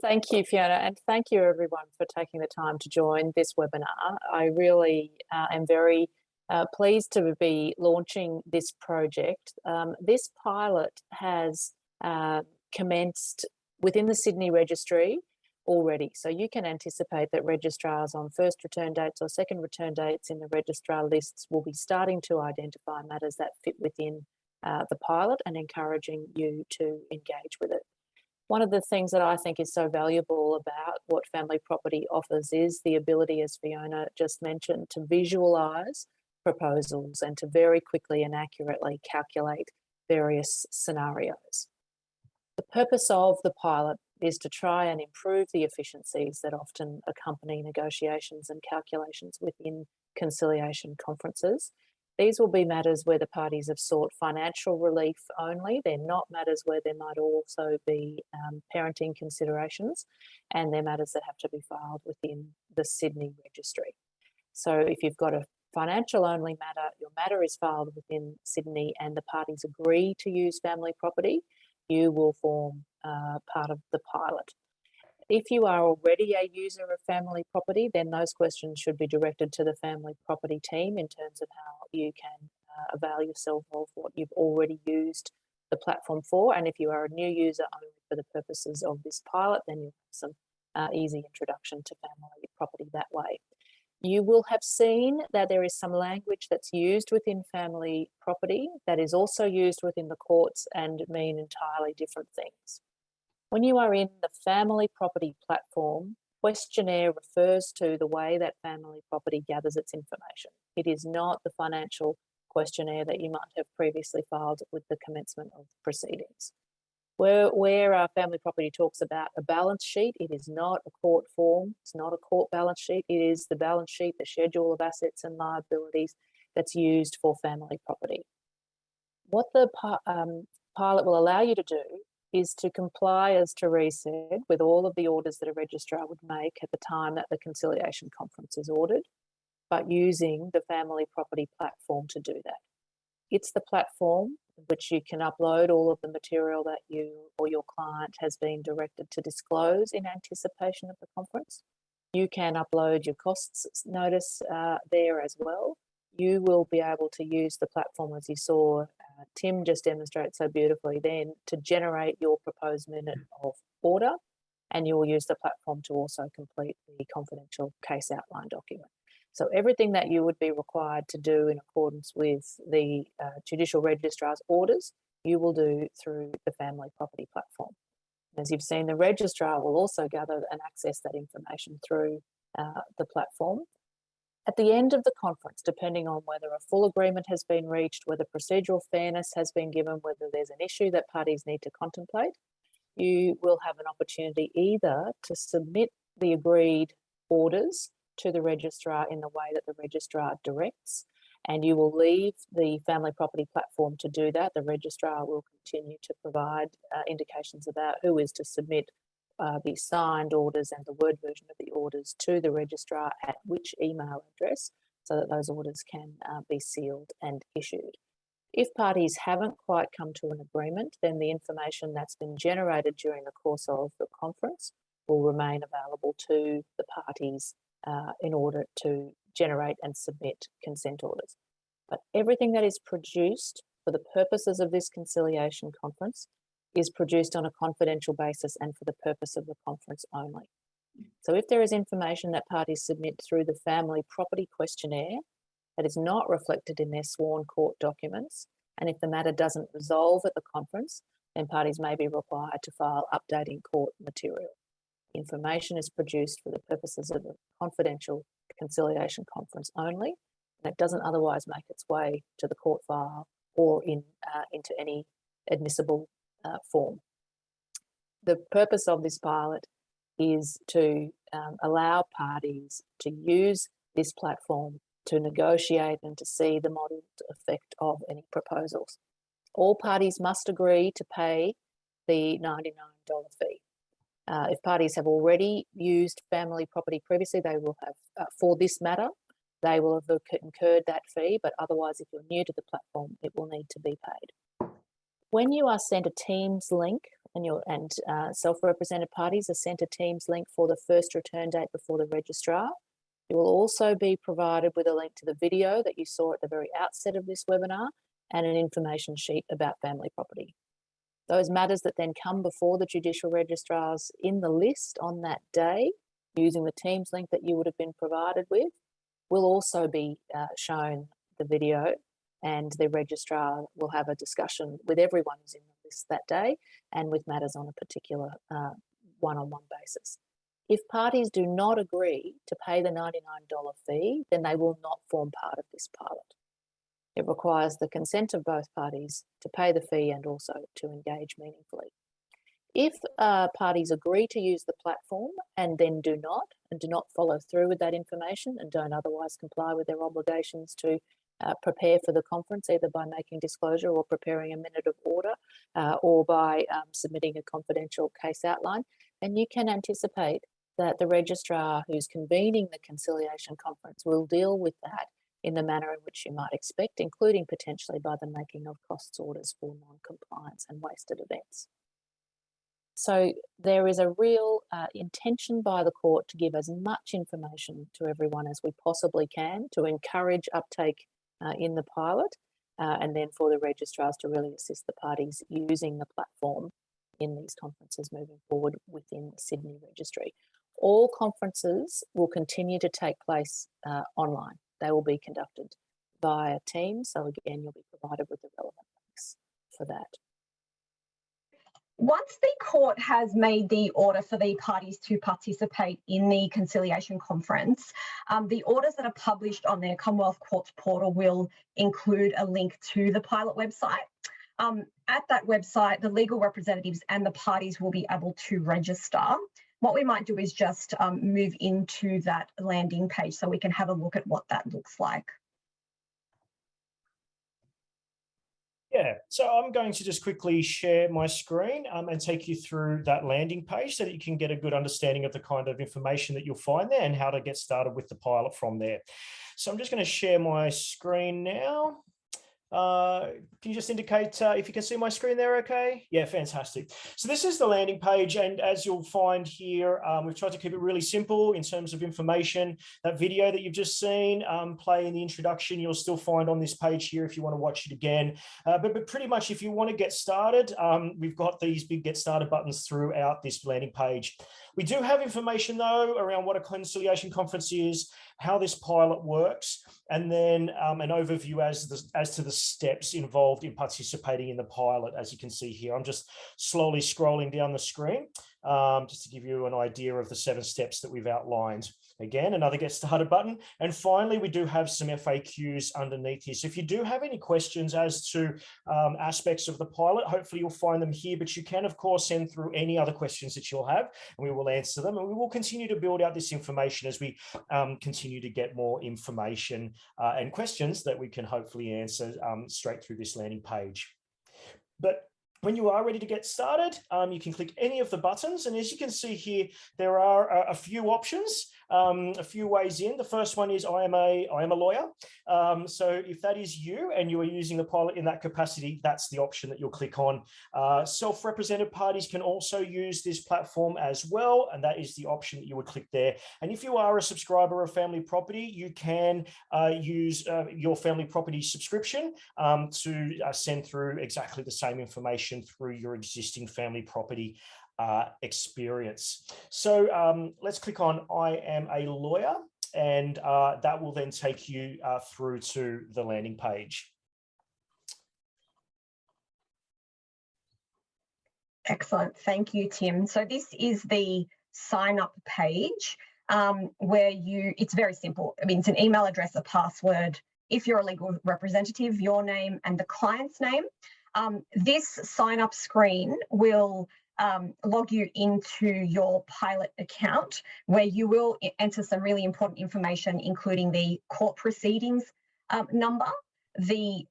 Thank you, Fiona, and thank you everyone for taking the time to join this webinar. I really am very pleased to be launching this project. This pilot has commenced within the Sydney Registry already, so you can anticipate that registrars on first return dates or second return dates in the registrar lists will be starting to identify matters that fit within the pilot and encouraging you to engage with it. One of the things that I think is so valuable about what FamilyProperty offers is the ability, as Fiona just mentioned, to visualise proposals and to very quickly and accurately calculate various scenarios. The purpose of the pilot is to try and improve the efficiencies that often accompany negotiations and calculations within conciliation conferences. These will be matters where the parties have sought financial relief only. They're not matters where there might also be parenting considerations, and they're matters that have to be filed within the Sydney Registry. So if you've got a financial only matter, your matter is filed within Sydney and the parties agree to use FamilyProperty, you will form part of the pilot. If you are already a user of FamilyProperty, then those questions should be directed to the FamilyProperty team in terms of how you can avail yourself of what you've already used the platform for. And if you are a new user only for the purposes of this pilot, then you'll have some easy introduction to FamilyProperty that way. You will have seen that there is some language that's used within FamilyProperty that is also used within the courts and mean entirely different things. When you are in the FamilyProperty platform, questionnaire refers to the way that FamilyProperty gathers its information. It is not the financial questionnaire that you might have previously filed with the commencement of proceedings. Where FamilyProperty talks about a balance sheet, it is not a court form, it's not a court balance sheet, it is the balance sheet, the schedule of assets and liabilities that's used for FamilyProperty. What the pilot will allow you to do is to comply, as Therese said, with all of the orders that a registrar would make at the time that the Conciliation Conference is ordered, but using the FamilyProperty platform to do that. It's the platform which you can upload all of the material that you or your client has been directed to disclose in anticipation of the conference. You can upload your costs notice there as well. You will be able to use the platform, as you saw Tim just demonstrate so beautifully then, to generate your proposed minute of order, and you will use the platform to also complete the confidential case outline document. So everything that you would be required to do in accordance with the Judicial Registrar's orders, you will do through the FamilyProperty platform. As you've seen, the Registrar will also gather and access that information through the platform. At the end of the conference, depending on whether a full agreement has been reached, whether procedural fairness has been given, whether there's an issue that parties need to contemplate, you will have an opportunity either to submit the agreed orders to the registrar in the way that the registrar directs, and you will leave the FamilyProperty platform to do that. The registrar will continue to provide indications about who is to submit the signed orders and the word version of the orders to the registrar at which email address, so that those orders can be sealed and issued. If parties haven't quite come to an agreement, then the information that's been generated during the course of the conference will remain available to the parties in order to generate and submit consent orders. But everything that is produced for the purposes of this conciliation conference is produced on a confidential basis and for the purpose of the conference only. So if there is information that parties submit through the FamilyProperty questionnaire that is not reflected in their sworn court documents, and if the matter doesn't resolve at the conference, then parties may be required to file updating court material. Information is produced for the purposes of a confidential conciliation conference only, and it doesn't otherwise make its way to the court file or into any admissible form. The purpose of this pilot is to allow parties to use this platform to negotiate and to see the modelled effect of any proposals. All parties must agree to pay the $99 fee. If parties have already used FamilyProperty previously, they will have, for this matter, they will have incurred that fee, but otherwise, if you're new to the platform, it will need to be paid. When you are sent a Teams link and self-represented parties are sent a Teams link for the first return date before the registrar. You will also be provided with a link to the video that you saw at the very outset of this webinar and an information sheet about family property. Those matters that then come before the judicial registrars in the list on that day, using the Teams link that you would have been provided with, will also be shown the video, and the registrar will have a discussion with everyone who's in the list that day and with matters on a particular one-on-one basis. If parties do not agree to pay the $99 fee, then they will not form part of this pilot. It requires the consent of both parties to pay the fee and also to engage meaningfully. If parties agree to use the platform and then do not follow through with that information and don't otherwise comply with their obligations to prepare for the conference, either by making disclosure or preparing a minute of order or by submitting a confidential case outline, then you can anticipate that the registrar who's convening the Conciliation Conference will deal with that in the manner in which you might expect, including potentially by the making of costs orders for non-compliance and wasted events. So there is a real intention by the court to give as much information to everyone as we possibly can to encourage uptake in the pilot and then for the registrars to really assist the parties using the platform in these conferences moving forward within the Sydney Registry. All conferences will continue to take place online. They will be conducted via Teams. So again, you'll be provided with the relevant links for that. Once the court has made the order for the parties to participate in the Conciliation Conference, the orders that are published on their Commonwealth Courts portal will include a link to the pilot website. At that website, the legal representatives and the parties will be able to register. What we might do is just move into that landing page so we can have a look at what that looks like. Yeah, so I'm going to just quickly share my screen and take you through that landing page so that you can get a good understanding of the kind of information that you'll find there and how to get started with the pilot from there. So I'm just going to share my screen now. Can you just indicate if you can see my screen there okay? Yeah, fantastic. So this is the landing page, and as you'll find here, we've tried to keep it really simple in terms of information. That video that you've just seen play in the introduction, you'll still find on this page here if you want to watch it again. But pretty much if you want to get started, we've got these big get started buttons throughout this landing page. We do have information though around what a conciliation conference is, how this pilot works, and then an overview as to the steps involved in participating in the pilot. As you can see here, I'm just slowly scrolling down the screen just to give you an idea of the 7 steps that we've outlined. Again, another get started button. And finally, we do have some FAQs underneath here. So if you do have any questions as to aspects of the pilot, hopefully you'll find them here, but you can of course send through any other questions that you'll have and we will answer them. And we will continue to build out this information as we continue to get more information and questions that we can hopefully answer straight through this landing page. But when you are ready to get started, you can click any of the buttons. And as you can see here, there are a few options, a few ways in. The first one is I am a lawyer. So if that is you and you are using the pilot in that capacity, that's the option that you'll click on. Self-represented parties can also use this platform as well. And that is the option that you would click there. And if you are a subscriber of Family Property, you can use your Family Property subscription to send through exactly the same information through your existing Family Property experience. So let's click on I am a lawyer, and that will then take you through to the landing page. Excellent. Thank you, Tim. So this is the sign up page where it's very simple. I mean, it's an email address, a password. If you're a legal representative, your name and the client's name. This sign up screen will log you into your pilot account where you will enter some really important information, including the court proceedings number, the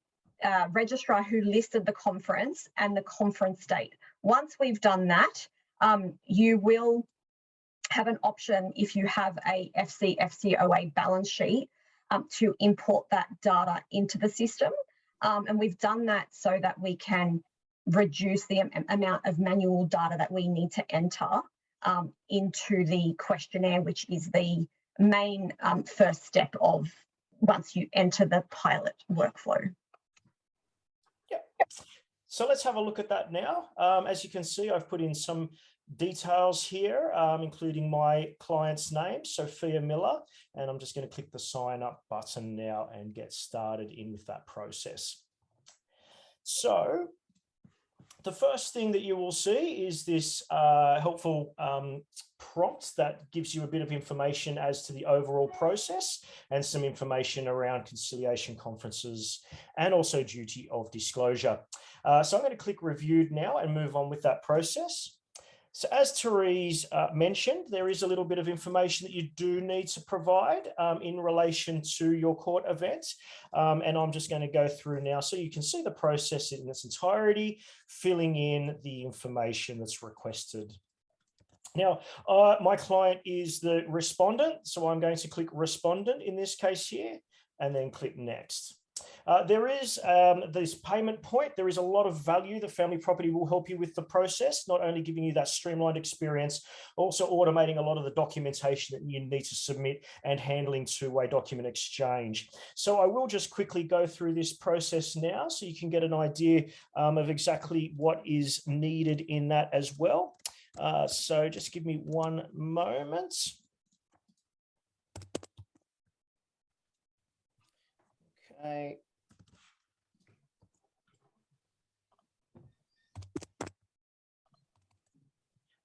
registrar who listed the conference, and the conference date. Once we've done that, you will have an option, if you have a FCFCOA balance sheet, to import that data into the system. And we've done that so that we can reduce the amount of manual data that we need to enter into the questionnaire, which is the main first step of once you enter the pilot workflow. Yep. So let's have a look at that now. As you can see, I've put in some details here, including my client's name, Sophia Miller, and I'm just going to click the sign up button now and get started in with that process. So the first thing that you will see is this helpful prompt that gives you a bit of information as to the overall process and some information around conciliation conferences and also duty of disclosure. So I'm going to click reviewed now and move on with that process. So as Therese mentioned, there is a little bit of information that you do need to provide in relation to your court event. And I'm just going to go through now so you can see the process in its entirety, filling in the information that's requested. Now, my client is the respondent, so I'm going to click respondent in this case here, and then click next. There is this payment point. There is a lot of value that FamilyProperty will help you with the process, not only giving you that streamlined experience, also automating a lot of the documentation that you need to submit and handling two-way document exchange. So I will just quickly go through this process now so you can get an idea of exactly what is needed in that as well. So just give me one moment. Okay.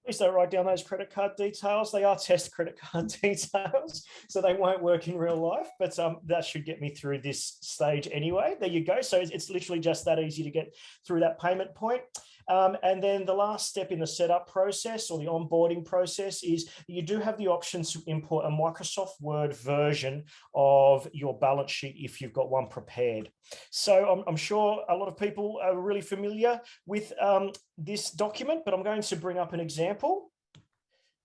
Please don't write down those credit card details. They are test credit card details, so they won't work in real life, but that should get me through this stage anyway. There you go. So it's literally just that easy to get through that payment point. And then the last step in the setup process or the onboarding process is you do have the option to import a Microsoft Word version of your balance sheet if you've got one prepared. So I'm sure a lot of people are really familiar with this document, but I'm going to bring up an example.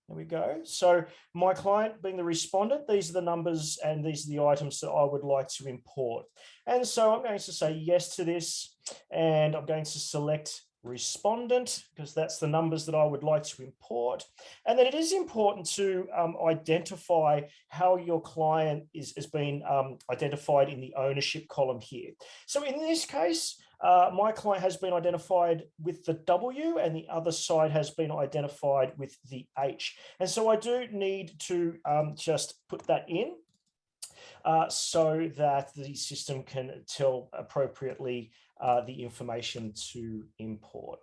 There we go. So my client being the respondent, these are the numbers and these are the items that I would like to import. And so I'm going to say yes to this, and I'm going to select respondent because that's the numbers that I would like to import. And then it is important to identify how your client has been identified in the ownership column here. So in this case, my client has been identified with the W and the other side has been identified with the H. And so I do need to just put that in so that the system can tell appropriately the information to import.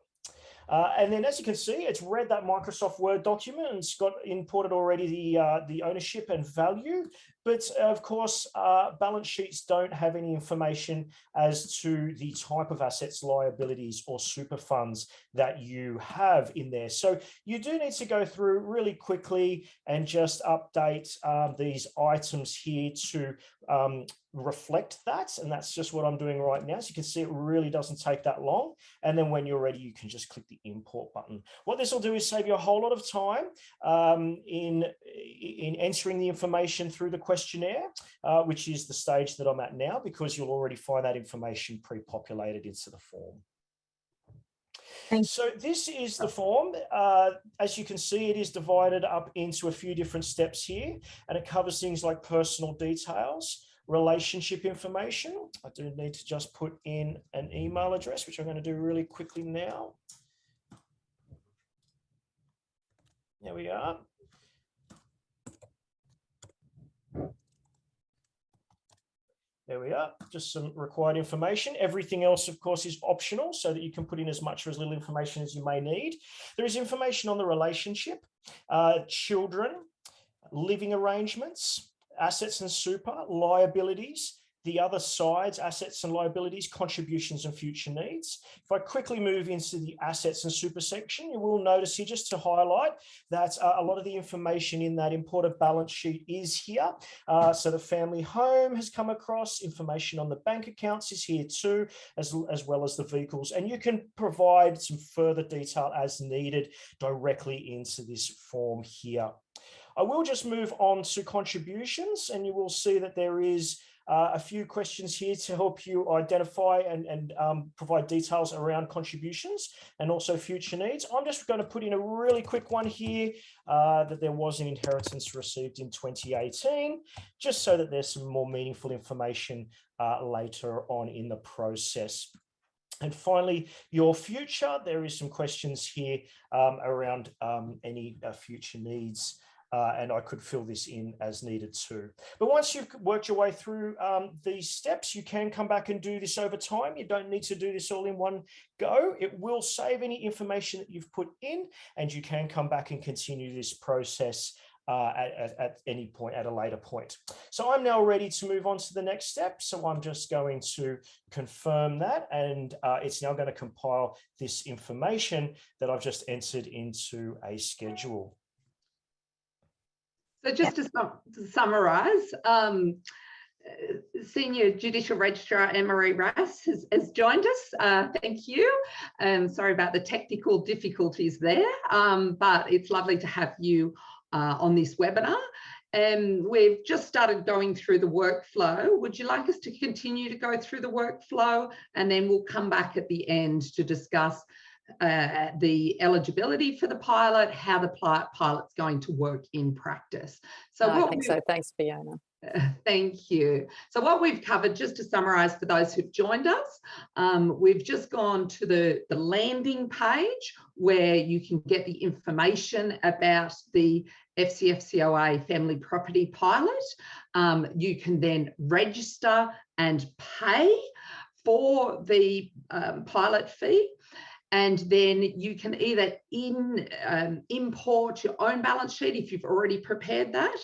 And then as you can see, it's read that Microsoft Word document and it's got imported already the ownership and value. But of course, balance sheets don't have any information as to the type of assets, liabilities, or super funds that you have in there. So you do need to go through really quickly and just update these items here to reflect that. And that's just what I'm doing right now. So you can see it really doesn't take that long. And then when you're ready, you can just click the import button. What this will do is save you a whole lot of time in entering the information through the questionnaire, which is the stage that I'm at now, because you'll already find that information pre-populated into the form. So this is the form. As you can see, it is divided up into a few different steps here, and it covers things like personal details, relationship information. I do need to just put in an email address, which I'm going to do really quickly now. There we are. There we are, just some required information. Everything else, of course, is optional so that you can put in as much or as little information as you may need. There is information on the relationship, children, living arrangements, assets and super, liabilities, the other sides, assets and liabilities, contributions and future needs. If I quickly move into the assets and super section, you will notice here, just to highlight, that a lot of the information in that imported balance sheet is here. So the family home has come across, information on the bank accounts is here too, as well as the vehicles. And you can provide some further detail as needed directly into this form here. I will just move on to contributions, and you will see that there is a few questions here to help you identify and provide details around contributions and also future needs. I'm just going to put in a really quick one here that there was an inheritance received in 2018, just so that there's some more meaningful information later on in the process. And finally, your future, there is some questions here around any future needs. And I could fill this in as needed too. But once you've worked your way through these steps, you can come back and do this over time. You don't need to do this all in one go. It will save any information that you've put in, and you can come back and continue this process at any point, at a later point. So I'm now ready to move on to the next step. So I'm just going to confirm that, and it's now going to compile this information that I've just entered into a schedule. So just to summarise, Senior Judicial Registrar Anne-Marie Rass has joined us. Thank you. Sorry about the technical difficulties there, but it's lovely to have you on this webinar. We've just started going through the workflow. Would you like us to continue to go through the workflow, and then we'll come back at the end to discuss the eligibility for the pilot, how the pilot's going to work in practice. So I think so. Thanks, Fiona. Thank you. So what we've covered, just to summarise for those who've joined us, we've just gone to the landing page where you can get the information about the FCFCOA family property pilot. You can then register and pay for the pilot fee. And then you can either import your own balance sheet if you've already prepared that,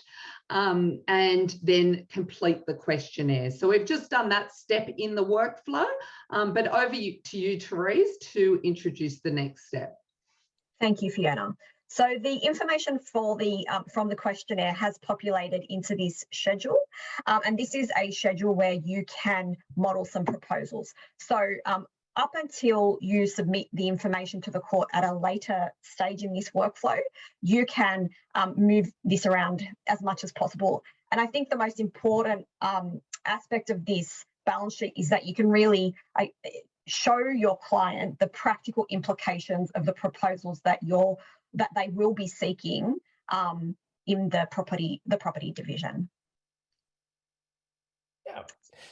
and then complete the questionnaire. So we've just done that step in the workflow, but over to you, Therese, to introduce the next step. Thank you, Fiona. So the information for the from the questionnaire has populated into this schedule, and this is a schedule where you can model some proposals. So up until you submit the information to the court at a later stage in this workflow, you can move this around as much as possible. And I think the most important aspect of this balance sheet is that you can really show your client the practical implications of the proposals that they will be seeking in the property division. Yeah.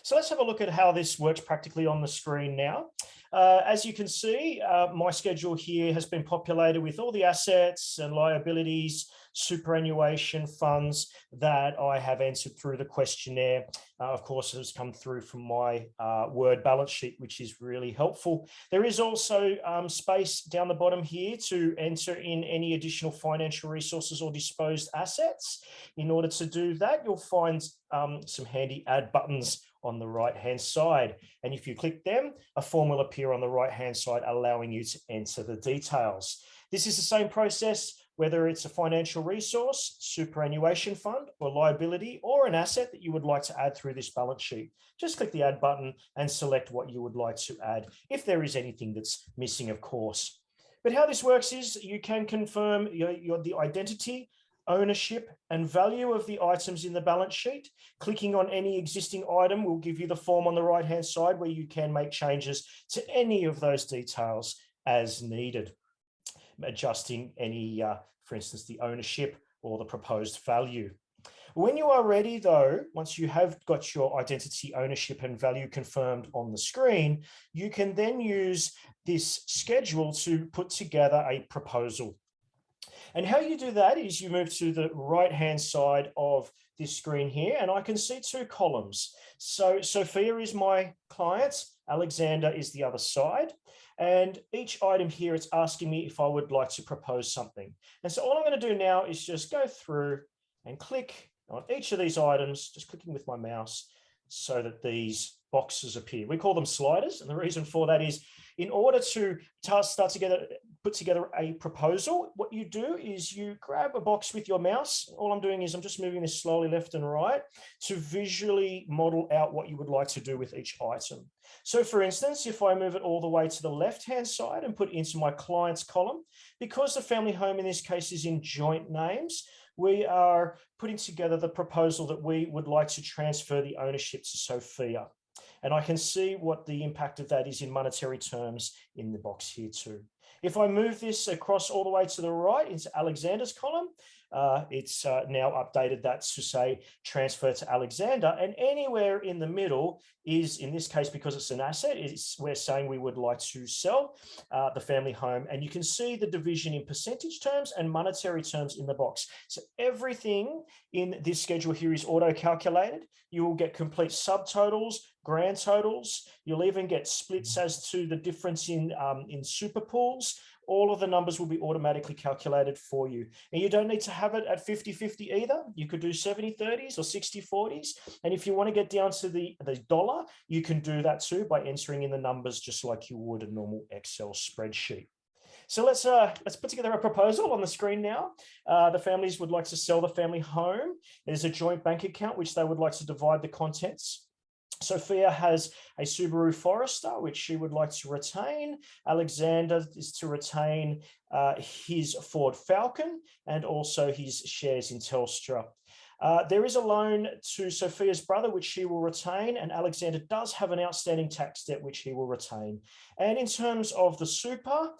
So let's have a look at how this works practically on the screen now. As you can see, my schedule here has been populated with all the assets and liabilities, superannuation funds that I have entered through the questionnaire. Of course, it has come through from my Word balance sheet, which is really helpful. There is also space down the bottom here to enter in any additional financial resources or disposed assets. In order to do that, you'll find some handy add buttons on the right-hand side. And if you click them, a form will appear on the right-hand side, allowing you to enter the details. This is the same process, whether it's a financial resource, superannuation fund, or liability, or an asset that you would like to add through this balance sheet. Just click the add button and select what you would like to add, if there is anything that's missing, of course. But how this works is you can confirm the identity, ownership and value of the items in the balance sheet. Clicking on any existing item will give you the form on the right-hand side where you can make changes to any of those details as needed, adjusting any, for instance, the ownership or the proposed value. When you are ready, though, once you have got your identity, ownership and value confirmed on the screen, you can then use this schedule to put together a proposal. And how you do that is you move to the right-hand side of this screen here, and I can see two columns. So Sophia is my client, Alexander is the other side. And each item here, it's asking me if I would like to propose something. And so all I'm going to do now is just go through and click on each of these items, just clicking with my mouse so that these boxes appear. We call them sliders. And the reason for that is in order to start together, put together a proposal, what you do is you grab a box with your mouse. All I'm doing is I'm just moving this slowly left and right to visually model out what you would like to do with each item. So for instance, if I move it all the way to the left-hand side and put it into my clients column, because the family home in this case is in joint names, we are putting together the proposal that we would like to transfer the ownership to Sophia. And I can see what the impact of that is in monetary terms in the box here too. If I move this across all the way to the right into Alexander's column, it's now updated that to say transfer to Alexander, and anywhere in the middle is, in this case, because it's an asset, we're saying we would like to sell the family home, and you can see the division in percentage terms and monetary terms in the box. So everything in this schedule here is auto-calculated. You will get complete subtotals, grand totals. You'll even get splits as to the difference in super pools. All of the numbers will be automatically calculated for you. And you don't need to have it at 50-50 either. You could do 70-30s or 60-40s. And if you want to get down to the dollar, you can do that too by entering in the numbers just like you would a normal Excel spreadsheet. So let's put together a proposal on the screen now. The families would like to sell the family home. There's a joint bank account which they would like to divide the contents. Sophia has a Subaru Forester, which she would like to retain. Alexander is to retain his Ford Falcon and also his shares in Telstra. There is a loan to Sophia's brother, which she will retain, and Alexander does have an outstanding tax debt, which he will retain. And in terms of the super,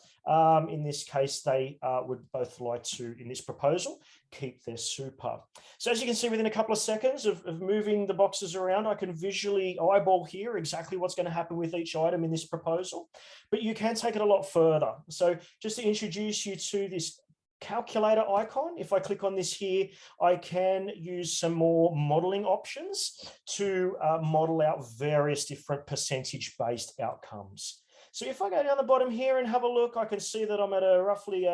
in this case, they would both like to, in this proposal, keep their super. So as you can see, within a couple of seconds of moving the boxes around, I can visually eyeball here exactly what's going to happen with each item in this proposal, but you can take it a lot further. So just to introduce you to this calculator icon, if I click on this here, I can use some more modeling options to model out various different percentage-based outcomes. So if I go down the bottom here and have a look, I can see that I'm at a roughly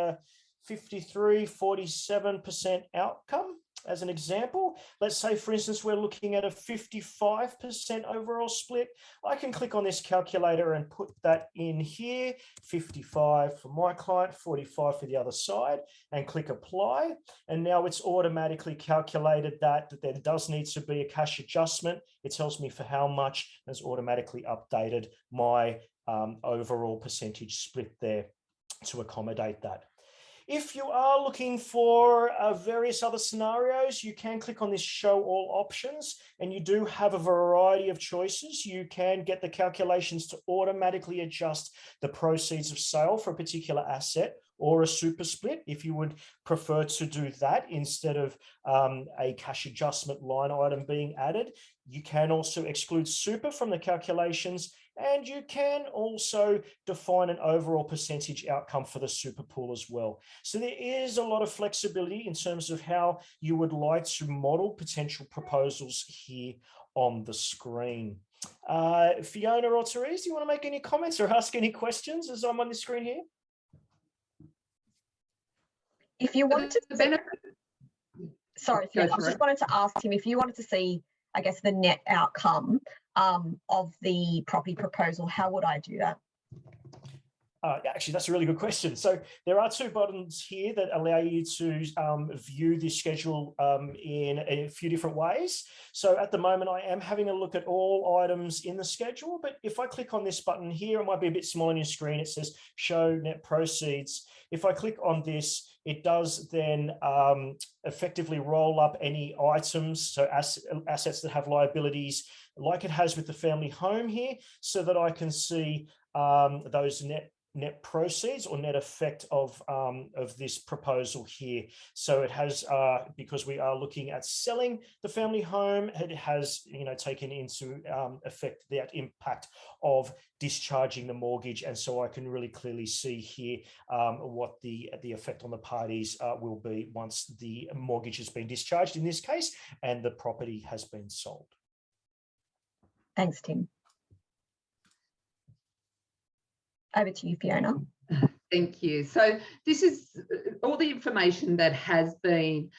53-47% outcome. As an example, let's say, for instance, we're looking at a 55% overall split. I can click on this calculator and put that in here, 55 for my client, 45 for the other side, and click apply. And now it's automatically calculated that there does need to be a cash adjustment. It tells me for how much, and it's automatically updated my overall percentage split there to accommodate that. If you are looking for various other scenarios, you can click on this show all options, and you do have a variety of choices. You can get the calculations to automatically adjust the proceeds of sale for a particular asset or a super split if you would prefer to do that instead of a cash adjustment line item being added. You can also exclude super from the calculations, and you can also define an overall percentage outcome for the super pool as well. So there is a lot of flexibility in terms of how you would like to model potential proposals here on the screen. Fiona or Therese, do you want to make any comments or ask any questions as I'm on the screen here? If you wanted to, sorry, I just wanted to ask him if you wanted to see, I guess, the net outcome of the property proposal, how would I do that? Actually, that's a really good question. So there are two buttons here that allow you to view the schedule in a few different ways. So at the moment, I am having a look at all items in the schedule, but if I click on this button here, it might be a bit small on your screen. It says show net proceeds. If I click on this, it does then effectively roll up any items, so assets that have liabilities, like it has with the family home here, so that I can see those net proceeds or net effect of this proposal here. So it has, because we are looking at selling the family home, it has, taken into effect that impact of discharging the mortgage. And so I can really clearly see here what the effect on the parties will be once the mortgage has been discharged in this case, and the property has been sold. Thanks, Tim. Over to you, Fiona. Thank you. So this is all the information that has been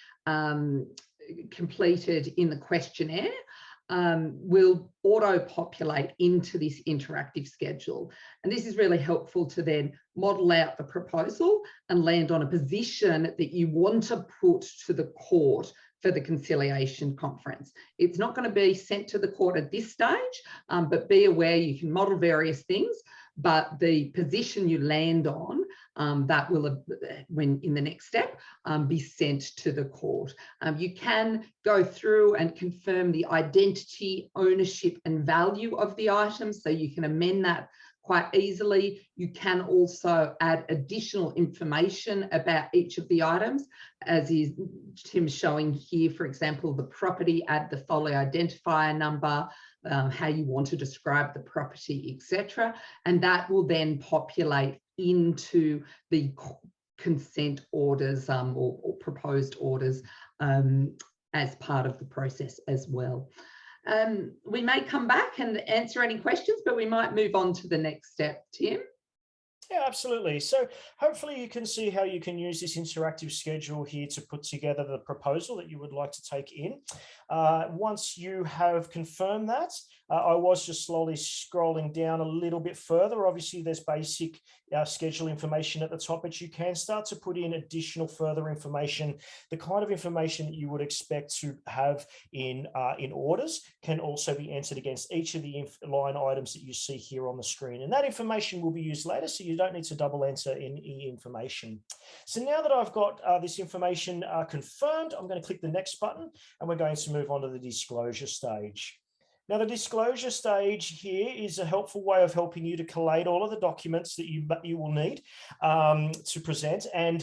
completed in the questionnaire. will auto-populate into this interactive schedule. And this is really helpful to then model out the proposal and land on a position that you want to put to the court for the conciliation conference. It's not going to be sent to the court at this stage, but be aware you can model various things, but the position you land on, that will, when in the next step, be sent to the court. You can go through and confirm the identity, ownership and value of the items, so you can amend that quite easily. You can also add additional information about each of the items, as is Tim's showing here, for example, the property, add the folio identifier number, how you want to describe the property, etc. And that will then populate into the consent orders or proposed orders as part of the process as well. We may come back and answer any questions, but we might move on to the next step, Tim. Yeah, absolutely. So hopefully you can see how you can use this interactive schedule here to put together the proposal that you would like to take in. Once you have confirmed that, I was just slowly scrolling down a little bit further. Obviously, there's basic schedule information at the top, but you can start to put in additional further information. The kind of information that you would expect to have in orders can also be entered against each of the line items that you see here on the screen. And that information will be used later, so you don't need to double enter any information. So now that I've got this information confirmed, I'm going to click the next button and we're going to move on to the disclosure stage. Now, the disclosure stage here is a helpful way of helping you to collate all of the documents that you will need to present. And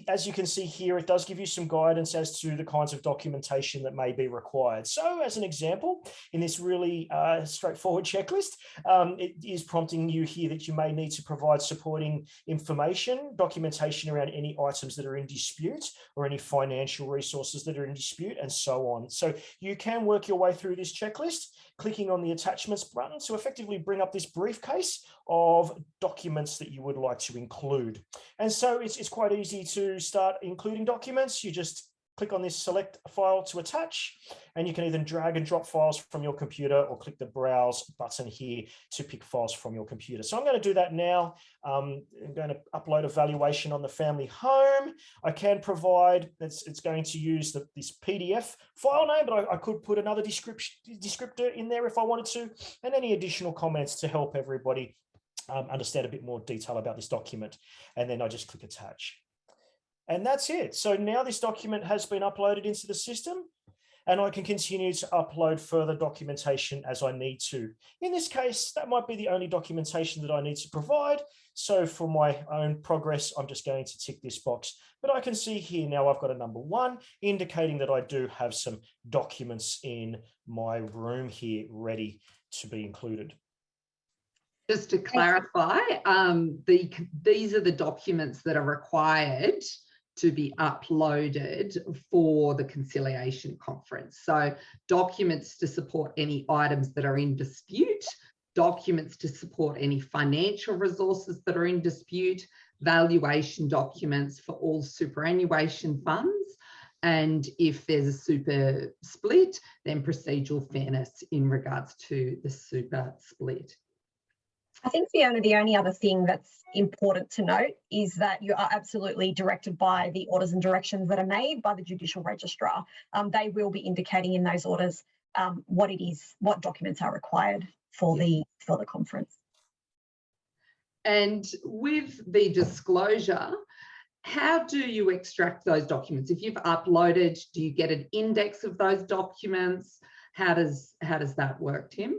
as you can see here, it does give you some guidance as to the kinds of documentation that may be required. So as an example, in this really straightforward checklist, it is prompting you here that you may need to provide supporting information, documentation around any items that are in dispute or any financial resources that are in dispute and so on. So you can work your way through this checklist, clicking on the attachments button to effectively bring up this briefcase of documents that you would like to include. And so it's quite easy to start including documents. You just click on this select file to attach, and you can either drag and drop files from your computer or click the browse button here to pick files from your computer. So I'm going to do that now. I'm going to upload a valuation on the family home. I can provide, it's going to use this PDF file name, but I could put another descriptor in there if I wanted to, and any additional comments to help everybody understand a bit more detail about this document. And then I just click attach. And that's it. So now this document has been uploaded into the system, and I can continue to upload further documentation as I need to. In this case, that might be the only documentation that I need to provide. So for my own progress, I'm just going to tick this box. But I can see here now I've got a number 1, indicating that I do have some documents in my room here ready to be included. Just to clarify, these are the documents that are required to be uploaded for the conciliation conference. So documents to support any items that are in dispute, documents to support any financial resources that are in dispute, valuation documents for all superannuation funds, and if there's a super split, then procedural fairness in regards to the super split. I think the only other thing that's important to note is that you are absolutely directed by the orders and directions that are made by the Judicial Registrar. They will be indicating in those orders what documents are required for the conference. And with the disclosure, how do you extract those documents? If you've uploaded, do you get an index of those documents? How does that work, Tim?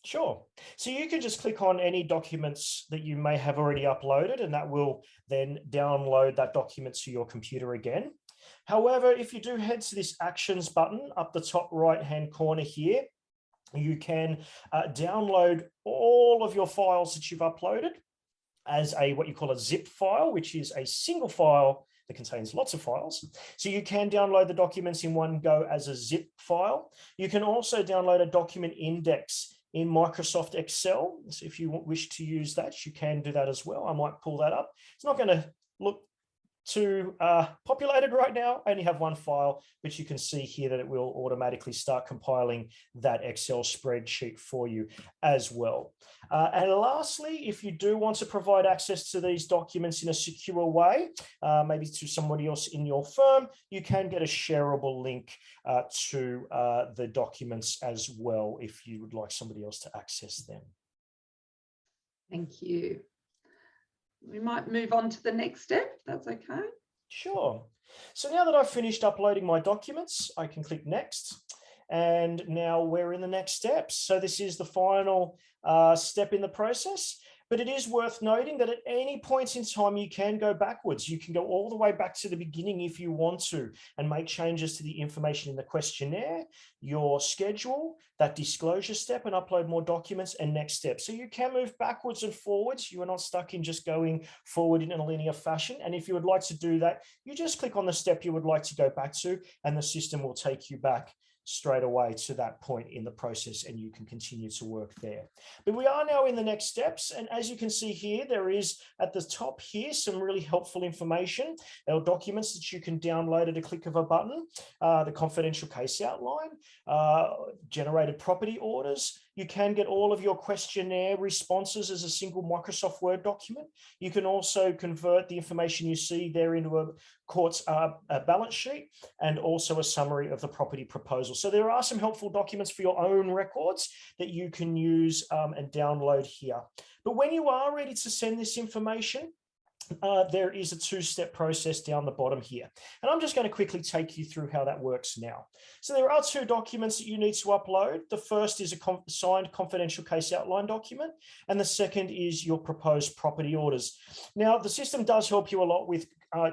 Sure. So you can just click on any documents that you may have already uploaded, and that will then download that document to your computer again. However, if you do head to this actions button up the top right-hand corner here, you can download all of your files that you've uploaded as what you call a zip file, which is a single file that contains lots of files. So you can download the documents in one go as a zip file. You can also download a document index in Microsoft Excel. So if you wish to use that, you can do that as well. I might pull that up. It's not going to look too populated right now. I only have one file, but you can see here that it will automatically start compiling that Excel spreadsheet for you as well. And lastly, if you do want to provide access to these documents in a secure way, maybe to somebody else in your firm, you can get a shareable link to the documents as well if you would like somebody else to access them. Thank you. We might move on to the next step, if that's okay. Sure. So now that I've finished uploading my documents, I can click next. And now we're in the next steps. So this is the final step in the process. But it is worth noting that at any point in time, you can go backwards. You can go all the way back to the beginning if you want to and make changes to the information in the questionnaire, your schedule, that disclosure step, and upload more documents and next steps. So you can move backwards and forwards. You are not stuck in just going forward in a linear fashion. And if you would like to do that, you just click on the step you would like to go back to, and the system will take you back straight away to that point in the process, and you can continue to work there. But we are now in the next steps, and as you can see here, there is at the top here some really helpful information. There are documents that you can download at a click of a button, the confidential case outline, generated property orders. You can get all of your questionnaire responses as a single Microsoft Word document. You can also convert the information you see there into a court's a balance sheet and also a summary of the property proposal. So there are some helpful documents for your own records that you can use and download here. But when you are ready to send this information, there is a two-step process down the bottom here. And I'm just going to quickly take you through how that works now. So there are two documents that you need to upload. The first is a signed confidential case outline document, and the second is your proposed property orders. Now, the system does help you a lot with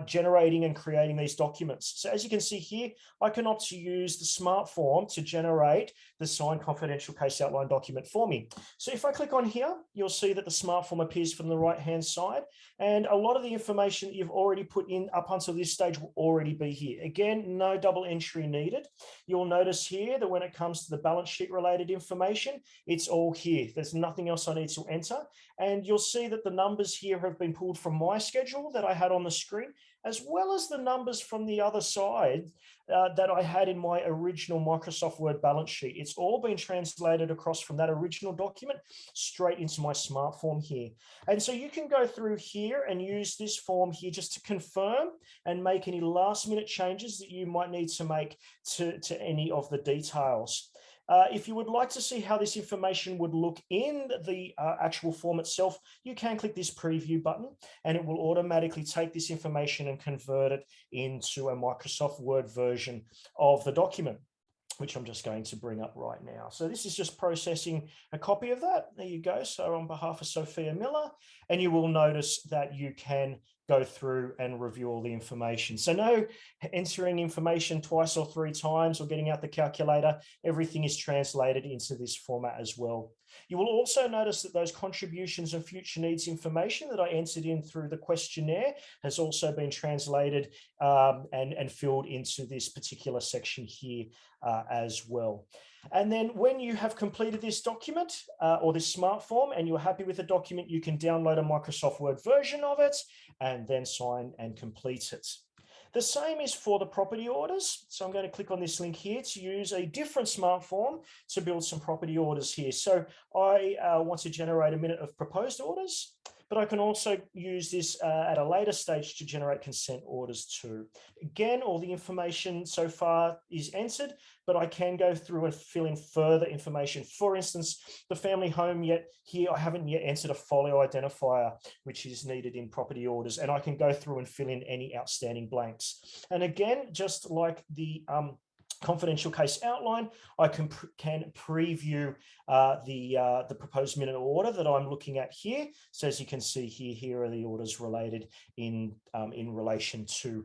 generating and creating these documents. So as you can see here, I can opt to use the smart form to generate the signed confidential case outline document for me. So if I click on here, you'll see that the smart form appears from the right-hand side, and a lot of the information that you've already put in up until this stage will already be here. Again, no double entry needed. You'll notice here that when it comes to the balance sheet related information, it's all here. There's nothing else I need to enter. And you'll see that the numbers here have been pulled from my schedule that I had on the screen, as well as the numbers from the other side that I had in my original Microsoft Word balance sheet. It's all been translated across from that original document straight into my smart form here. And so you can go through here and use this form here just to confirm and make any last minute changes that you might need to make to any of the details. If you would like to see how this information would look in the actual form itself, you can click this preview button and it will automatically take this information and convert it into a Microsoft Word version of the document, which I'm just going to bring up right now. So this is just processing a copy of that. There you go. So on behalf of Sophia Miller, and you will notice that you can go through and review all the information. So no entering information twice or three times or getting out the calculator. Everything is translated into this format as well. You will also notice that those contributions and future needs information that I entered in through the questionnaire has also been translated and filled into this particular section here as well. And then when you have completed this document or this smart form and you're happy with the document, you can download a Microsoft Word version of it and then sign and complete it. The same is for the property orders. So I'm going to click on this link here to use a different smart form to build some property orders here. So I want to generate a minute of proposed orders, but I can also use this at a later stage to generate consent orders too. Again, all the information so far is entered, but I can go through and fill in further information. For instance, the family home here, I haven't yet entered a folio identifier, which is needed in property orders, and I can go through and fill in any outstanding blanks. And again, just like the confidential case outline, I can preview the proposed minute order that I'm looking at here. So as you can see here are the orders related in relation to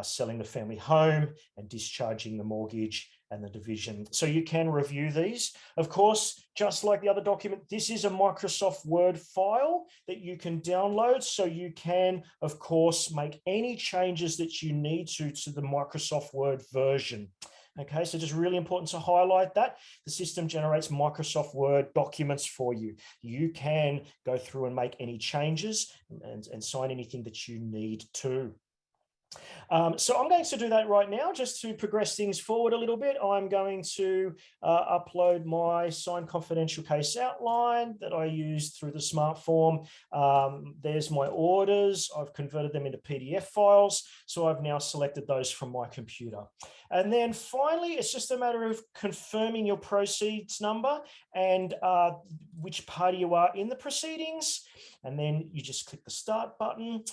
selling the family home and discharging the mortgage and the division. So you can review these. Of course, just like the other document, this is a Microsoft Word file that you can download. So you can, of course, make any changes that you need to the Microsoft Word version. Okay, so just really important to highlight that the system generates Microsoft Word documents for you. You can go through and make any changes and sign anything that you need to. So I'm going to do that right now just to progress things forward a little bit. I'm going to upload my signed confidential case outline that I used through the smart form. There's my orders. I've converted them into PDF files. So I've now selected those from my computer. And then finally, it's just a matter of confirming your proceeds number and which party you are in the proceedings. And then you just click the start button.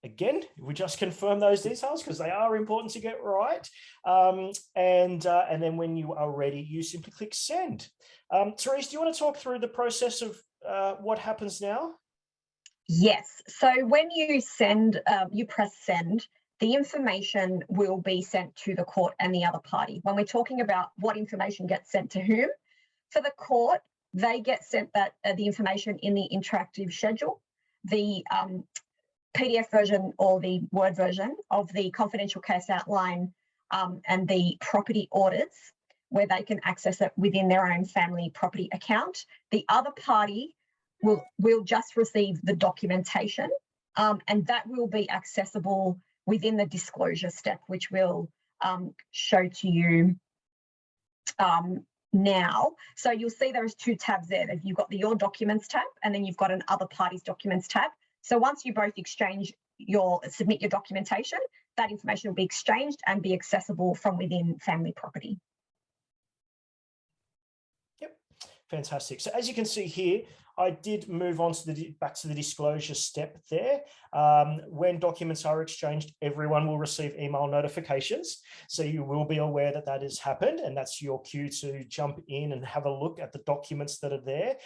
Again, we just confirm those details because they are important to get right. And then when you are ready, you simply click send. Therese, do you want to talk through the process of what happens now? Yes. So when you send, you press send, the information will be sent to the court and the other party. When we're talking about what information gets sent to whom, for the court, they get sent that the information in the interactive schedule, the PDF version or the Word version of the confidential case outline and the property orders, where they can access it within their own family property account. The other party will just receive the documentation, and that will be accessible within the disclosure step, which we'll show to you now. So you'll see there's two tabs there. You've got the Your Documents tab, and then you've got an Other Parties Documents tab. So once you both submit your documentation, that information will be exchanged and be accessible from within family property. Yep, fantastic. So as you can see here, I did move on to back to the disclosure step there. When documents are exchanged, everyone will receive email notifications. So you will be aware that that has happened, and that's your cue to jump in and have a look at the documents that are there.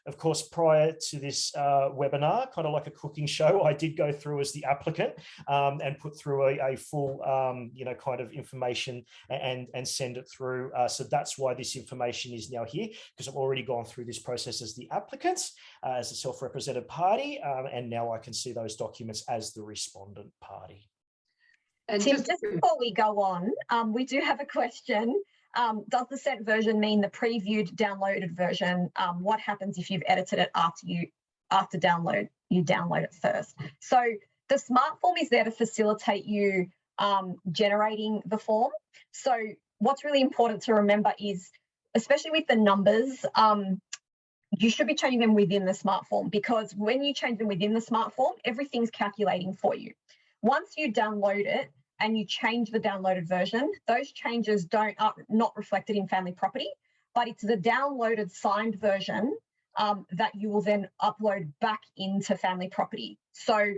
Of course, prior to this webinar, kind of like a cooking show, I did go through as the applicant and put through a full, kind of information and send it through. So that's why this information is now here, because I've already gone through this process as the applicants, as a self-represented party, and now I can see those documents as the respondent party. And Tim, just before we go on, we do have a question. Does the sent version mean the previewed downloaded version? What happens if you've edited it after download? You download it first. So the smart form is there to facilitate you generating the form. So what's really important to remember is, especially with the numbers, you should be changing them within the smart form, because when you change them within the smart form, everything's calculating for you. Once you download it and you change the downloaded version, those changes are not reflected in family property, but it's the downloaded signed version that you will then upload back into family property. So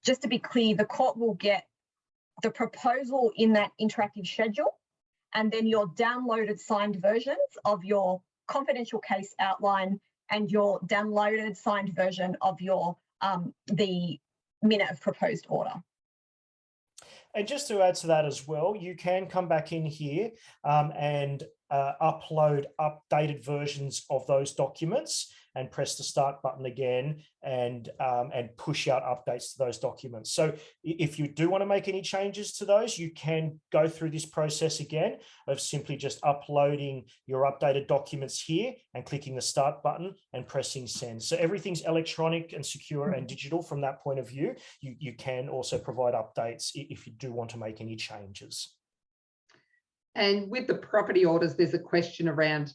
just to be clear, the court will get the proposal in that interactive schedule, and then your downloaded signed versions of your confidential case outline and your downloaded signed version of your the minute of proposed order. And just to add to that as well, you can come back in here and upload updated versions of those documents and press the start button again and push out updates to those documents. So if you do want to make any changes to those, you can go through this process again of simply just uploading your updated documents here and clicking the start button and pressing send. So everything's electronic and secure and digital from that point of view. You can also provide updates if you do want to make any changes. And with the property orders, there's a question around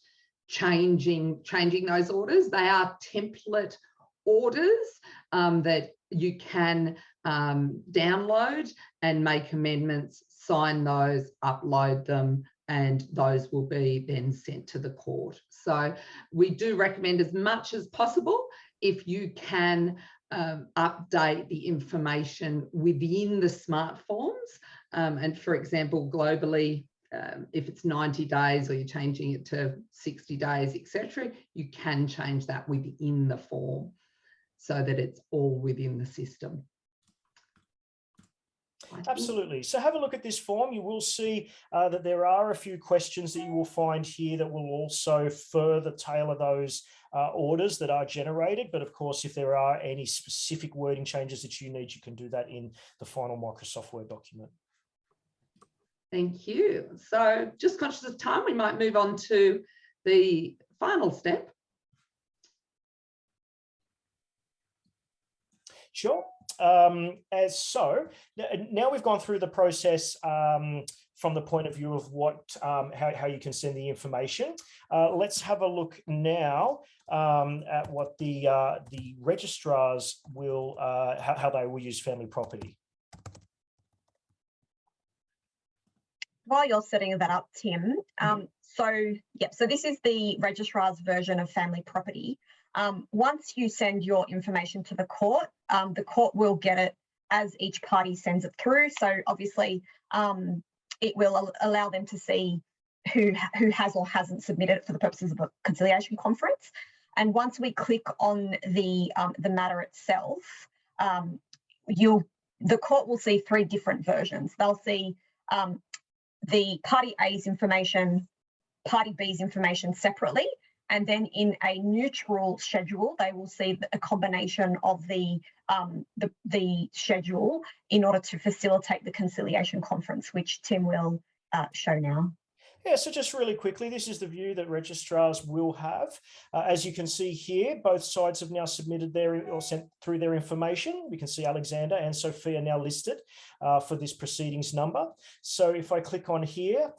changing those orders. They are template orders that you can download and make amendments, sign those, upload them, and those will be then sent to the court. So we do recommend, as much as possible, if you can update the information within the smart forms. And for example, globally, if it's 90 days or you're changing it to 60 days, etc., you can change that within the form so that it's all within the system. Absolutely. So have a look at this form. You will see that there are a few questions that you will find here that will also further tailor those orders that are generated. But of course, if there are any specific wording changes that you need, you can do that in the final Microsoft Word document. Thank you. So just conscious of time, we might move on to the final step. Sure. now we've gone through the process from the point of view of what how you can send the information. Let's have a look now at what the registrars will how they will use family property. While you're setting that up, Tim, so this is the registrar's version of family property. Once you send your information to the court will get it as each party sends it through. So obviously, it will allow them to see who has or hasn't submitted it for the purposes of a conciliation conference. And once we click on the matter itself, the court will see three different versions. They'll see the party A's information, party B's information separately, and then in a neutral schedule, they will see a combination of the schedule in order to facilitate the conciliation conference, which Tim will show now. Yeah, so just really quickly, this is the view that registrars will have. As you can see here, both sides have now submitted or sent through their information. We can see Alexander and Sophia now listed for this proceedings number. So if I click on here,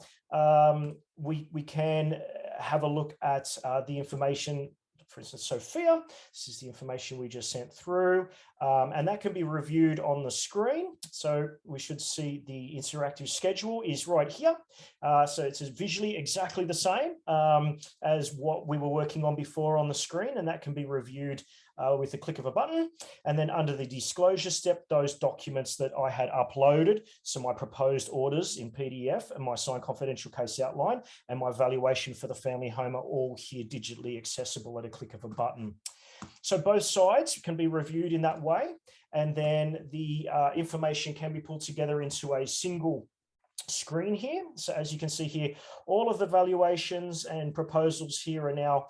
we can have a look at the information. For instance, Sophia, this is the information we just sent through, and that can be reviewed on the screen. So we should see the interactive schedule is right here. So it's visually exactly the same as what we were working on before on the screen, and that can be reviewed with the click of a button. And then under the disclosure step, those documents that I had uploaded, so my proposed orders in PDF and my signed confidential case outline and my valuation for the family home are all here digitally accessible at a click of a button. So both sides can be reviewed in that way, and then the information can be pulled together into a single screen here. So as you can see here, all of the valuations and proposals here are now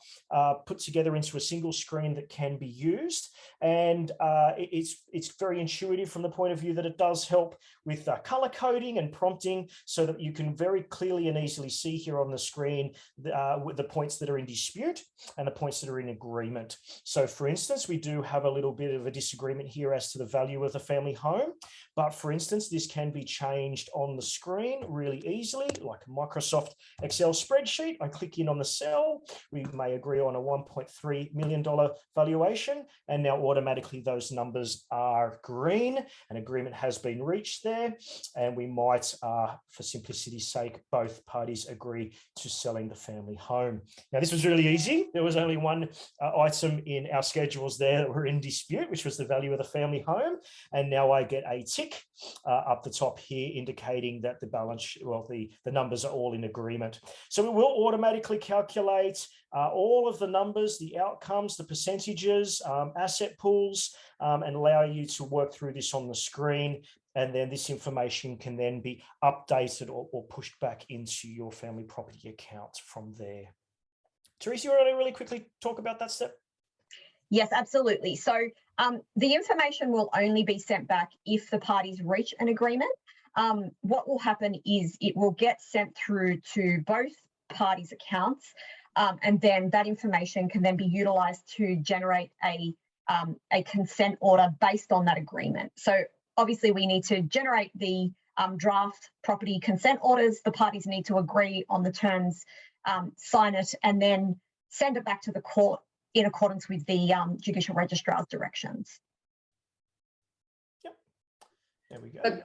put together into a single screen that can be used. And it's very intuitive from the point of view that it does help with color coding and prompting, so that you can very clearly and easily see here on the screen the points that are in dispute and the points that are in agreement. So for instance, we do have a little bit of a disagreement here as to the value of the family home. But for instance, this can be changed on the screen really easily, like a Microsoft Excel spreadsheet. I click in on the cell. We may agree on a $1.3 million valuation, and now automatically those numbers are green. An agreement has been reached there, and we might, for simplicity's sake, both parties agree to selling the family home. Now, this was really easy. There was only one item in our schedules there that were in dispute, which was the value of the family home. And now I get a tick up the top here indicating that the balance, well, the numbers are all in agreement. So it will automatically calculate all of the numbers, the outcomes, the percentages, asset pools, and allow you to work through this on the screen. And then this information can then be updated or pushed back into your family property account from there. Teresa, you want to really quickly talk about that step? Yes, absolutely. So the information will only be sent back if the parties reach an agreement. What will happen is it will get sent through to both parties' accounts, and then that information can then be utilised to generate a consent order based on that agreement. So obviously we need to generate the draft property consent orders. The parties need to agree on the terms, sign it, and then send it back to the court in accordance with the Judicial Registrar's directions. Yep. There we go.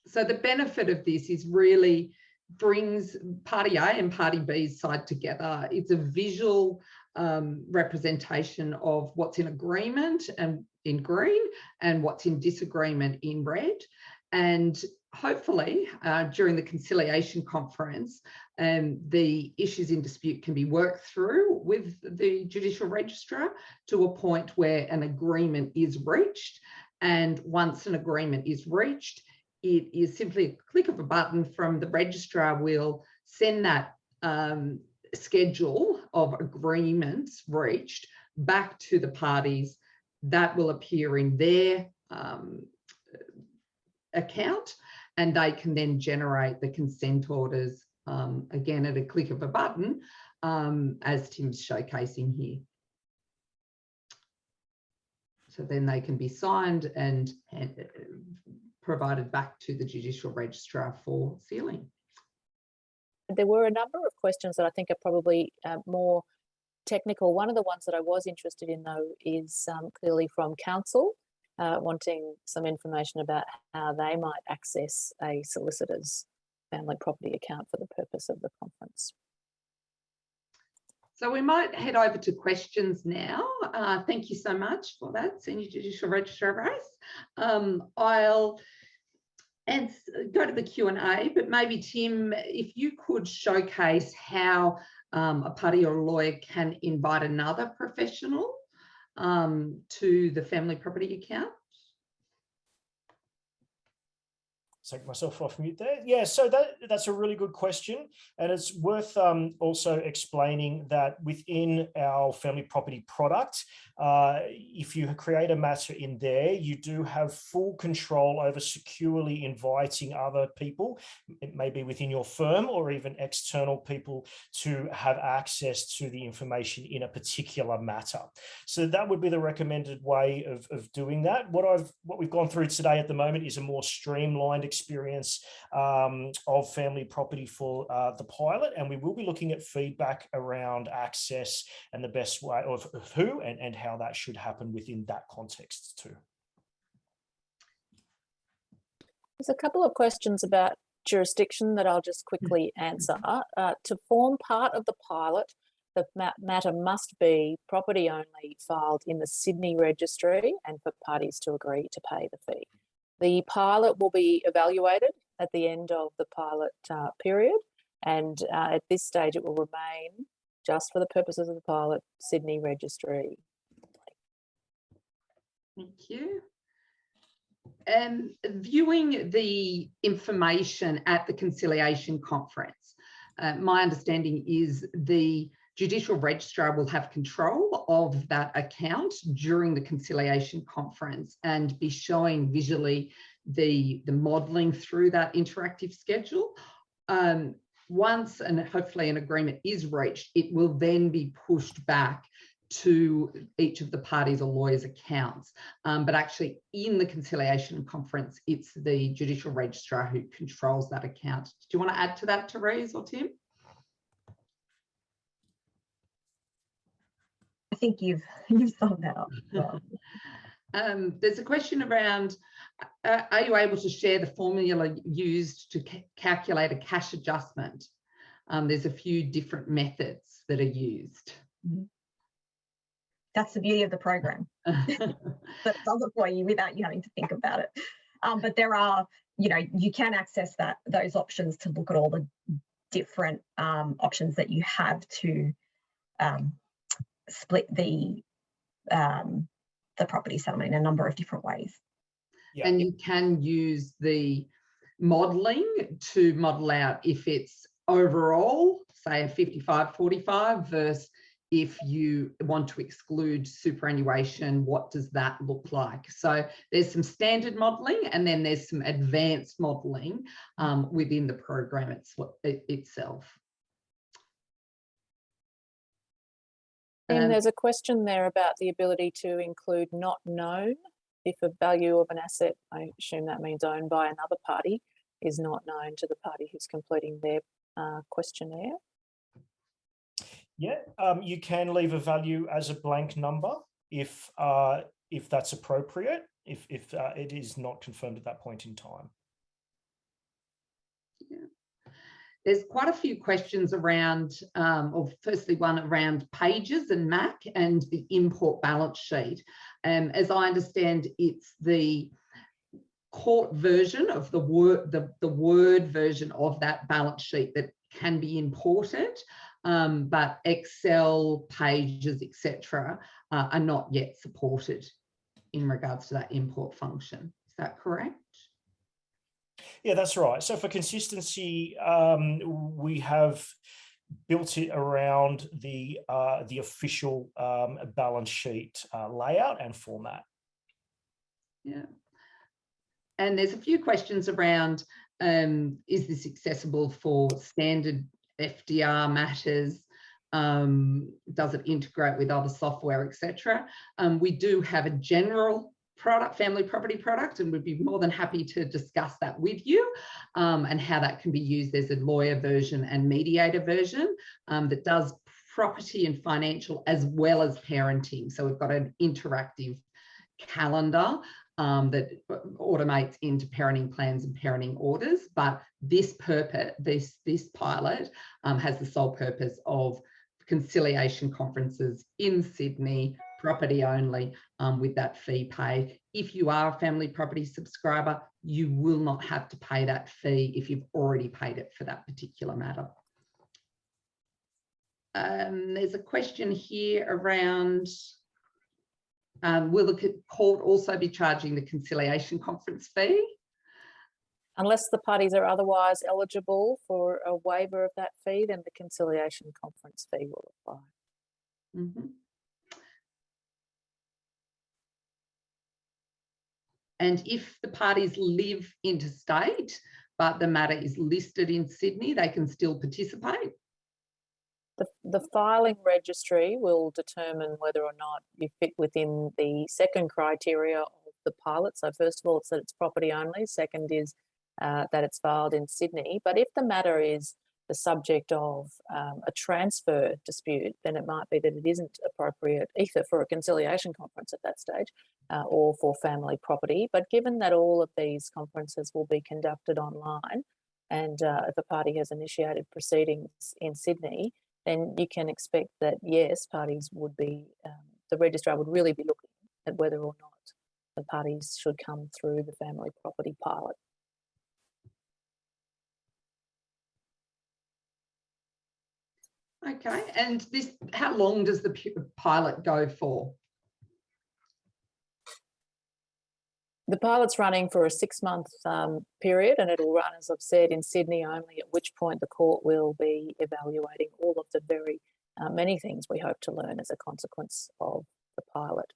So the benefit of this is really brings party A and party B's side together. It's a visual representation of what's in agreement and in green and what's in disagreement in red. And hopefully during the conciliation conference, the issues in dispute can be worked through with the Judicial Registrar to a point where an agreement is reached. And once an agreement is reached, it is simply a click of a button from the registrar will send that schedule of agreements reached back to the parties. That will appear in their account, and they can then generate the consent orders again at a click of a button, as Tim's showcasing here. So then they can be signed and provided back to the Judicial Registrar for sealing. There were a number of questions that I think are probably more technical. One of the ones that I was interested in, though, is clearly from counsel, wanting some information about how they might access a solicitor's family property account for the purpose of the conference. So we might head over to questions now. Thank you so much for that, Senior Judicial Registrar Race. I'll go to the Q&A, but maybe Tim, if you could showcase how a party or a lawyer can invite another professional to the family property account. Take myself off mute there. Yeah, so that's a really good question, and it's worth also explaining that within our family property product, if you create a matter in there, you do have full control over securely inviting other people. It may be within your firm or even external people to have access to the information in a particular matter. So that would be the recommended way of doing that. What we've gone through today at the moment is a more streamlined experience of family property for the pilot, and we will be looking at feedback around access and the best way of who and how that should happen within that context too. There's a couple of questions about jurisdiction that I'll just quickly answer. To form part of the pilot, the matter must be property only filed in the Sydney Registry and for parties to agree to pay the fee. The pilot will be evaluated at the end of the pilot period, and at this stage it will remain, just for the purposes of the pilot, Sydney Registry. Thank you. Viewing the information at the Conciliation Conference, my understanding is the Judicial Registrar will have control of that account during the Conciliation Conference and be showing visually the modelling through that interactive schedule. Once, and hopefully an agreement is reached, it will then be pushed back to each of the parties or lawyers' accounts. But actually in the Conciliation Conference, it's the Judicial Registrar who controls that account. Do you want to add to that, Therese or Tim? I think you've summed that up well. There's a question around, are you able to share the formula used to calculate a cash adjustment? There's a few different methods that are used. Mm-hmm. That's the beauty of the program. That it does it for you without you having to think about it. But there are, you can access those options to look at all the different options that you have to split the property settlement in a number of different ways. Yeah. And you can use the modelling to model out if it's overall, say a 55-45 versus if you want to exclude superannuation, what does that look like? So there's some standard modelling and then there's some advanced modelling within the program itself. And there's a question there about the ability to include not known. If a value of an asset, I assume that means owned by another party, is not known to the party who's completing their questionnaire. Yeah, you can leave a value as a blank number if that's appropriate, if it is not confirmed at that point in time. Yeah. There's quite a few questions around, or firstly one around pages and MAC and the import balance sheet. As I understand, it's the court version of the word version of that balance sheet that can be imported, but Excel pages, etc., are not yet supported in regards to that import function. Is that correct? Yeah, that's right. So for consistency, we have built it around the official balance sheet layout and format. Yeah. And there's a few questions around, is this accessible for standard FDR matters? Does it integrate with other software, etc.? We do have a general product, family property product, and we'd be more than happy to discuss that with you, and how that can be used. There's a lawyer version and mediator version that does property and financial as well as parenting. So we've got an interactive calendar that automates into parenting plans and parenting orders. But this pilot has the sole purpose of conciliation conferences in Sydney, property only, with that fee paid. If you are a family property subscriber, you will not have to pay that fee if you've already paid it for that particular matter. There's a question here around, will the court also be charging the conciliation conference fee? Unless the parties are otherwise eligible for a waiver of that fee, then the conciliation conference fee will apply. Mm-hmm. And if the parties live interstate, but the matter is listed in Sydney, they can still participate? The filing registry will determine whether or not you fit within the second criteria of the pilot. So first of all, it's that it's property only. Second is that it's filed in Sydney. But if the matter is the subject of a transfer dispute, then it might be that it isn't appropriate either for a conciliation conference at that stage or for family property. But given that all of these conferences will be conducted online, and if a party has initiated proceedings in Sydney, then you can expect that, yes, parties would be, the registrar would really be looking at whether or not the parties should come through the family property pilot. Okay, and this, how long does the pilot go for? The pilot's running for a 6-month period, and it'll run, as I've said, in Sydney only, at which point the court will be evaluating all of the very many things we hope to learn as a consequence of the pilot.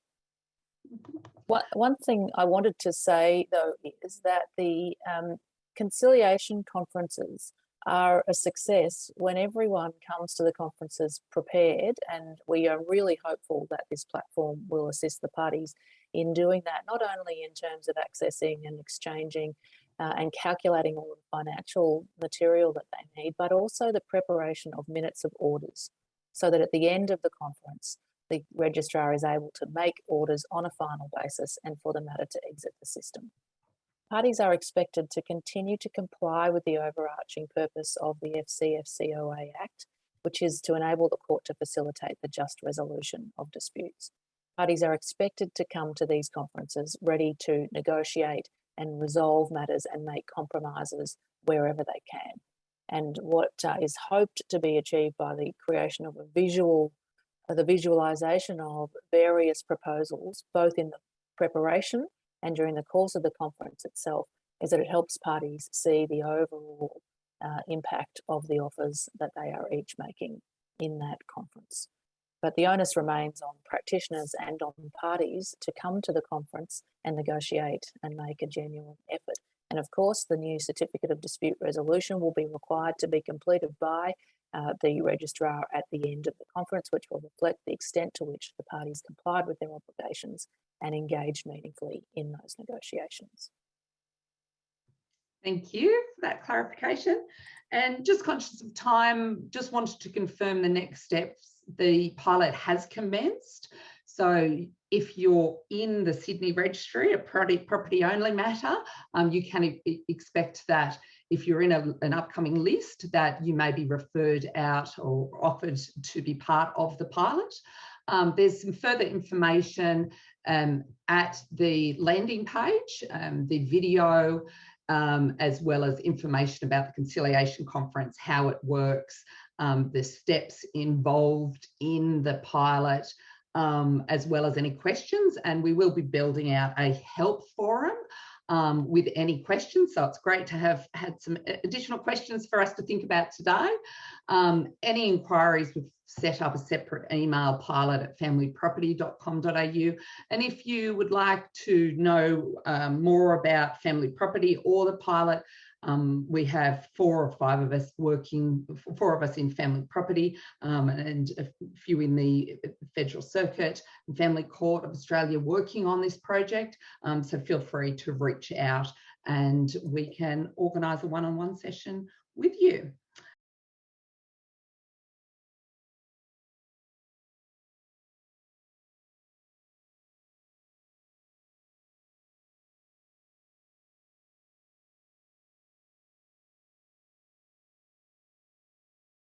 One thing I wanted to say, though, is that the conciliation conferences are a success when everyone comes to the conferences prepared, and we are really hopeful that this platform will assist the parties in doing that, not only in terms of accessing and exchanging and calculating all of the financial material that they need, but also the preparation of minutes of orders, so that at the end of the conference, the registrar is able to make orders on a final basis and for the matter to exit the system. Parties are expected to continue to comply with the overarching purpose of the FCFCOA Act, which is to enable the court to facilitate the just resolution of disputes. Parties are expected to come to these conferences ready to negotiate and resolve matters and make compromises wherever they can. And what is hoped to be achieved by the creation of the visualisation of various proposals, both in the preparation and during the course of the conference itself, is that it helps parties see the overall impact of the offers that they are each making in that conference. But the onus remains on practitioners and on parties to come to the conference and negotiate and make a genuine effort. And of course, the new certificate of dispute resolution will be required to be completed by the registrar at the end of the conference, which will reflect the extent to which the parties complied with their obligations and engaged meaningfully in those negotiations. Thank you for that clarification. And just conscious of time, just wanted to confirm the next steps. The pilot has commenced. So if you're in the Sydney Registry, a property only matter, you can expect that if you're in an upcoming list, that you may be referred out or offered to be part of the pilot. There's some further information at the landing page, the video, as well as information about the Conciliation Conference, how it works, the steps involved in the pilot, as well as any questions. And we will be building out a help forum with any questions. So it's great to have had some additional questions for us to think about today. Any inquiries, we've set up a separate email, pilot@familyproperty.com.au. And if you would like to know more about family property or the pilot, We have 4 or 5 of us working, 4 of us in family property, and a few in the Federal Circuit and Family Court of Australia working on this project. So feel free to reach out and we can organise a one-on-one session with you.